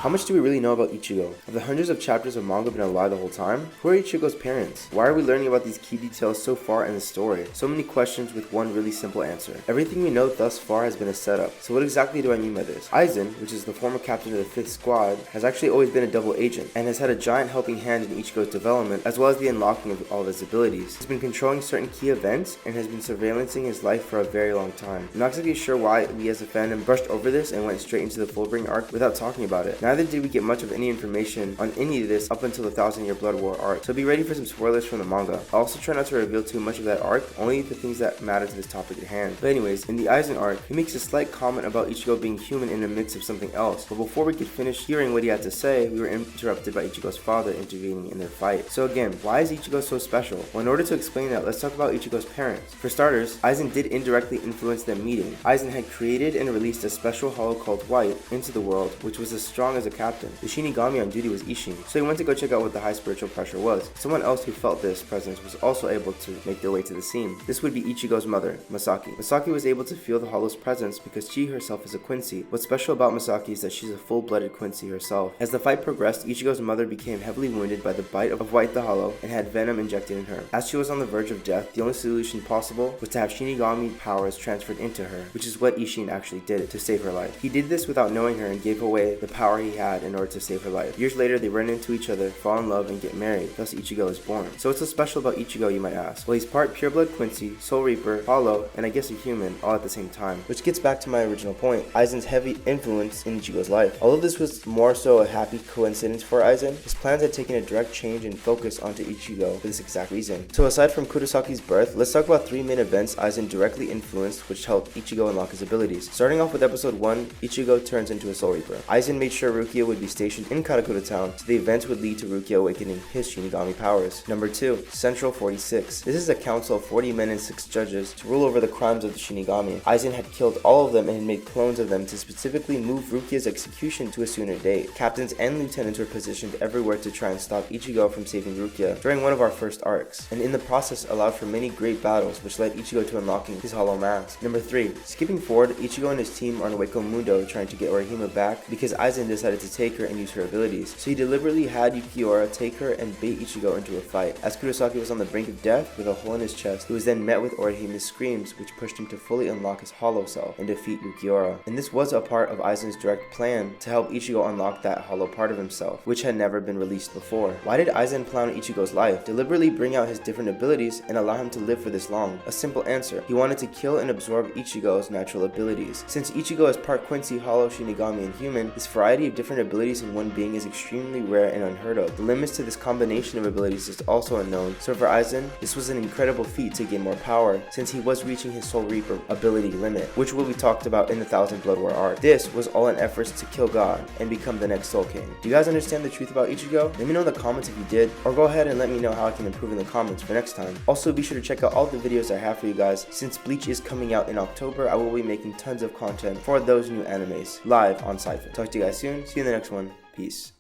How much do we really know about Ichigo? Have the hundreds of chapters of manga been a lie the whole time? Who are Ichigo's parents? Why are we learning about these key details so far in the story? So many questions with one really simple answer. Everything we know thus far has been a setup. So what exactly do I mean by this? Aizen, which is the former captain of the 5th squad, has actually always been a double agent, and has had a giant helping hand in Ichigo's development, as well as the unlocking of all of his abilities. He's been controlling certain key events, and has been surveillancing his life for a very long time. I'm not exactly sure why we as a fandom brushed over this and went straight into the Fullbring arc without talking about it. Neither did we get much of any information on any of this up until the 1000-Year Blood War arc, so be ready for some spoilers from the manga. I'll also try not to reveal too much of that arc, only the things that matter to this topic at hand. But anyways, in the Aizen arc, he makes a slight comment about Ichigo being human in the midst of something else, but before we could finish hearing what he had to say, we were interrupted by Ichigo's father intervening in their fight. So again, why is Ichigo so special? Well, in order to explain that, let's talk about Ichigo's parents. For starters, Aizen did indirectly influence their meeting. Aizen had created and released a special hollow called White into the world, which was as strong as a captain. The Shinigami on duty was Ishin, so he went to go check out what the high spiritual pressure was. Someone else who felt this presence was also able to make their way to the scene. This would be Ichigo's mother, Masaki. Masaki was able to feel the hollow's presence because she herself is a Quincy. What's special about Masaki is that she's a full-blooded Quincy herself. As the fight progressed, Ichigo's mother became heavily wounded by the bite of White the Hollow and had venom injected in her. As she was on the verge of death, the only solution possible was to have Shinigami powers transferred into her, which is what Ishin actually did to save her life. He did this without knowing her and gave away the power he had in order to save her life. Years later, they run into each other, fall in love, and get married. Thus, Ichigo is born. So what's so special about Ichigo, you might ask? Well, he's part pureblood Quincy, Soul Reaper, Hollow, and I guess a human, all at the same time. Which gets back to my original point, Aizen's heavy influence in Ichigo's life. Although this was more so a happy coincidence for Aizen, his plans had taken a direct change in focus onto Ichigo for this exact reason. So aside from Kurosaki's birth, let's talk about 3 main events Aizen directly influenced which helped Ichigo unlock his abilities. Starting off with episode 1, Ichigo turns into a Soul Reaper. Aizen made sure Rukia would be stationed in Karakura Town, so the events would lead to Rukia awakening his Shinigami powers. Number 2, Central 46. This is a council of 40 men and 6 judges to rule over the crimes of the Shinigami. Aizen had killed all of them and had made clones of them to specifically move Rukia's execution to a sooner date. Captains and lieutenants were positioned everywhere to try and stop Ichigo from saving Rukia during one of our first arcs, and in the process allowed for many great battles which led Ichigo to unlocking his hollow mask. Number 3, skipping forward, Ichigo and his team are on Wako Mundo trying to get Orihime back because Aizen decided to take her and use her abilities, so he deliberately had ulquiorra take her and bait Ichigo into a fight. As Kurosaki was on the brink of death with a hole in his chest, he was then met with Orihime's screams, which pushed him to fully unlock his hollow self and defeat ulquiorra. And this was a part of Aizen's direct plan to help Ichigo unlock that hollow part of himself, which had never been released before. Why did Aizen plan on Ichigo's life? Deliberately bring out his different abilities and allow him to live for this long? A simple answer. He wanted to kill and absorb Ichigo's natural abilities. Since Ichigo is part Quincy, Hollow, Shinigami, and human, this variety of different abilities in one being is extremely rare and unheard of. The limits to this combination of abilities is also unknown, so for Aizen, this was an incredible feat to gain more power, since he was reaching his Soul Reaper ability limit, which will be talked about in the 1000 Blood War arc. This was all in efforts to kill God and become the next Soul King. Do you guys understand the truth about Ichigo? Let me know in the comments if you did, or go ahead and let me know how I can improve in the comments for next time. Also, be sure to check out all the videos I have for you guys. Since Bleach is coming out in October, I will be making tons of content for those new animes live on Cypher. Talk to you guys soon. See you in the next one. Peace.